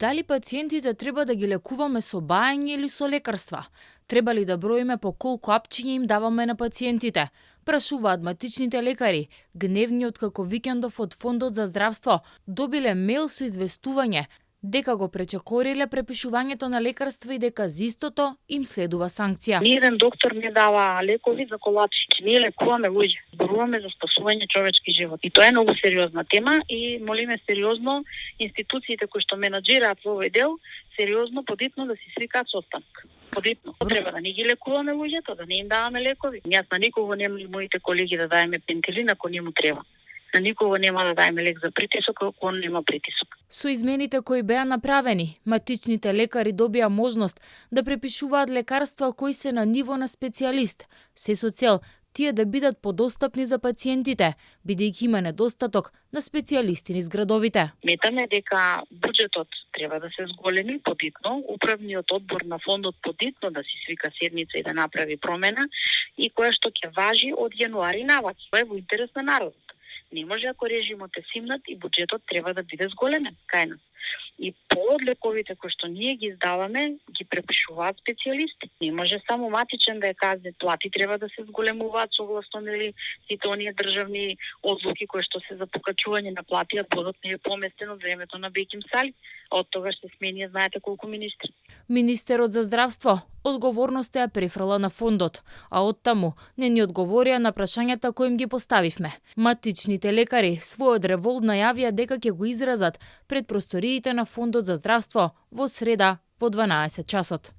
Дали пациентите треба да ги лекуваме со баење или со лекарства? Треба ли да броиме по колку апчиња им даваме на пациентите? Прашуваат матичните лекари. Гневни откако викендов од Фондот за здравство добиле мејл со известување дека го пречекориле препишувањето на лекарства и дека за истото им следува санкција. Ниеден доктор не дава лекови за колапси. Ние лекуваме луѓе, боруваме за спасување човечки живот. И тоа е многу сериозна тема и молиме сериозно институциите кои што менаџираат во овој дел, сериозно подитно да си свикаат состанок. Подитно. Треба да не ги лекуваме луѓето, да не им даваме лекови. Јас на никого нема и моите колеги да даеме пентилин ако не му треба. На никого нема да даеме лек за притисок ако он нема притисок. Со измените кои беа направени, матичните лекари добија можност да препишуваат лекарства кои се на ниво на специјалист, се со цел тие да бидат подостапни за пациентите, бидејќи има недостаток на специјалисти низ градовите. Сметаме дека буџетот треба да се зголеми подитно, управниот одбор на фондот подитно да си свика седница и да направи промена и која што ќе важи од јануари наваќе. Тоа е во интерес на народот. Не може ако режимот е симнат и буџетот треба да биде зголемен кај нас. И по лековите кои што ние ги издаваме, ги препишуваат специјалисти. Не може само матичен да е казне, плати треба да се зголемуваат согласно нели сите оние државни одлуки кои што се за покачување на плати, а подот не е поместен од времето на Беким Сали. Од тогаш се смени, знаете колку министри. Министерот за здравство одговорноста ја префрла на фондот, а оттаму не ни одговорија на прашањата кои им ги поставивме. Матичните лекари својот револт најавија дека ќе го изразат пред просториите на Фондот за здравство во среда во 12 часот.